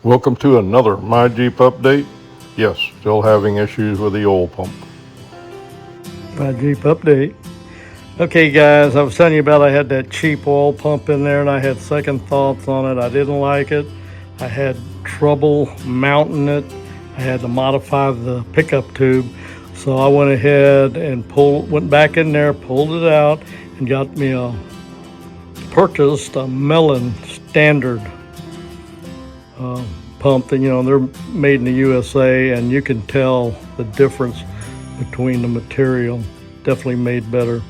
Welcome to another My Jeep update. Yes, still having issues with the oil pump. My Jeep update. Okay, guys, I was telling you about I had that cheap oil pump in there and I had second thoughts on it. I didn't like it. I had trouble mounting it. I had to modify the pickup tube. So I went ahead and went back in there, pulled it out, and purchased a Mellon standard pump. That they're made in the USA, and you can tell the difference between the material. Definitely made better.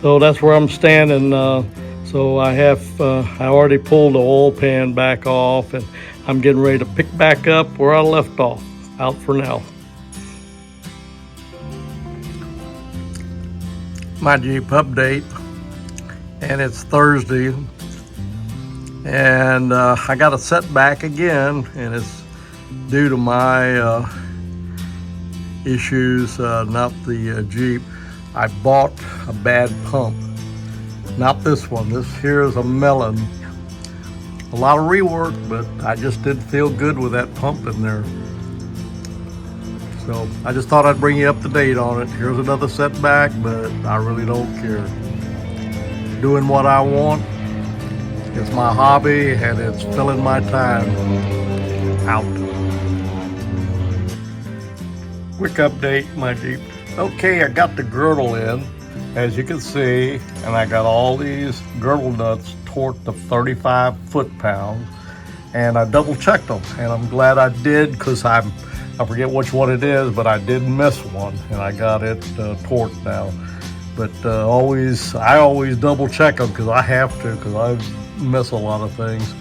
So that's where I'm standing. So I already pulled the oil pan back off, and I'm getting ready to pick back up where I left off. Out for now. My Jeep update, and it's Thursday, and I got a setback again, and it's due to my issues, not the Jeep. I bought a bad pump. Not this one. This here is a Mellon. A lot of rework, but I just didn't feel good with that pump in there. So I just thought I'd bring you up to date on it. Here's another setback, but I really don't care. Doing what I want. It's my hobby, and it's filling my time. Out. Quick update, my Jeep. Okay, I got the girdle in, as you can see, and I got all these girdle nuts torqued to 35 foot-pounds, and I double-checked them, and I'm glad I did, because I forget which one it is, but I did miss one, and I got it torqued now. But I always double-check them, because I have to, because I miss a lot of things.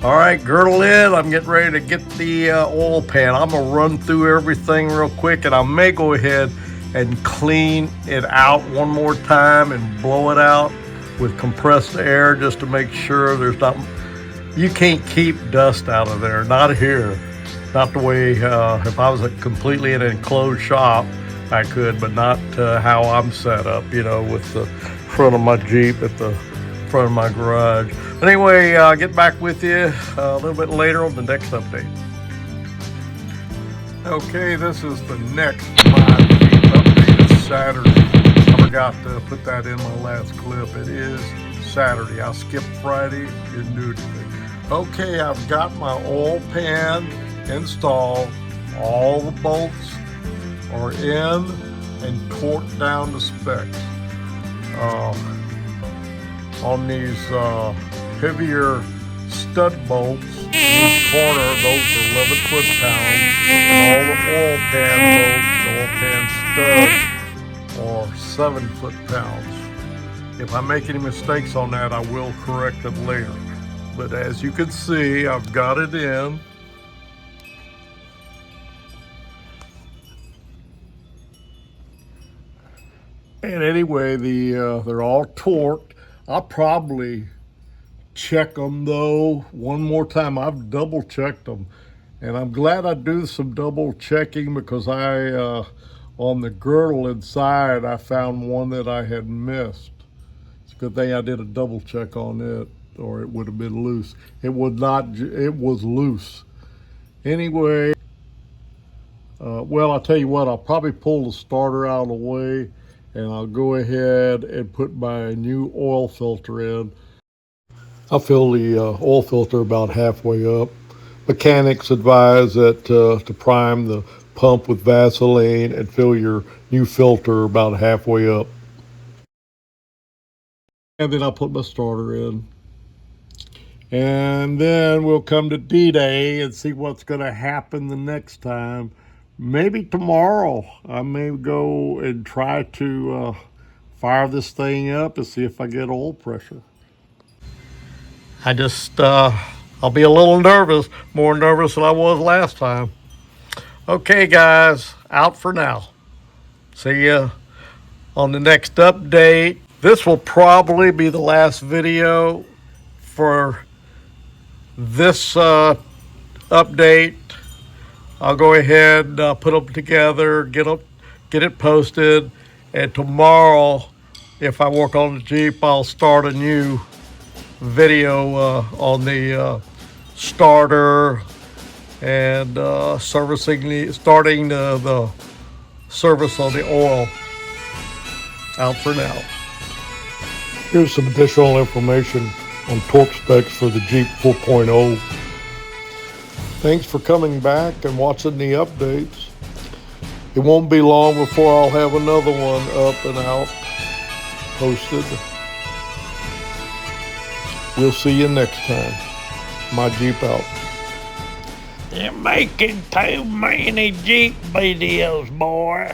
All right, girdle in. I'm getting ready to get the oil pan. I'm gonna run through everything real quick, and I may go ahead and clean it out one more time and blow it out with compressed air, just to make sure there's not. You can't keep dust out of there. Not here. Not the way. If I was completely in an enclosed shop, I could, but not how I'm set up. With the front of my Jeep at the front of my garage. But anyway, I'll get back with you a little bit later on the next update. Okay, this is the next My Jeep update. It's Saturday. I forgot to put that in my last clip. It is Saturday. I skipped Friday, didn't do anything. Okay, I've got my oil pan installed. All the bolts are in and torqued down to specs. On these heavier stud bolts in each corner, those are 11 foot-pounds. And all the oil pan bolts, the oil pan studs, are 7 foot-pounds. If I make any mistakes on that, I will correct them later. But as you can see, I've got it in. And anyway, they're all torqued. I'll probably check them though one more time. I've double checked them, and I'm glad I do some double checking, because on the girdle inside I found one that I had missed. It's a good thing I did a double check on it, or it would have been loose. It was not. It was loose. Anyway, well, I'll tell you what. I'll probably pull the starter out of the way, and I'll go ahead and put my new oil filter in. I'll fill the oil filter about halfway up. Mechanics advise that to prime the pump with Vaseline and fill your new filter about halfway up. And then I'll put my starter in. And then we'll come to D-Day and see what's going to happen the next time. Maybe tomorrow I may go and try to fire this thing up and see if I get oil pressure. I'll be a little nervous, more nervous than I was last time. Okay, guys, out for now. See ya on the next update. This will probably be the last video for this update. I'll go ahead and put them together, get it posted, and tomorrow, if I work on the Jeep, I'll start a new video on the starter, and starting the service on the oil. Out for now. Here's some additional information on torque specs for the Jeep 4.0. Thanks for coming back and watching the updates. It won't be long before I'll have another one up and out, posted. We'll see you next time. My Jeep out. You're making too many Jeep videos, boy.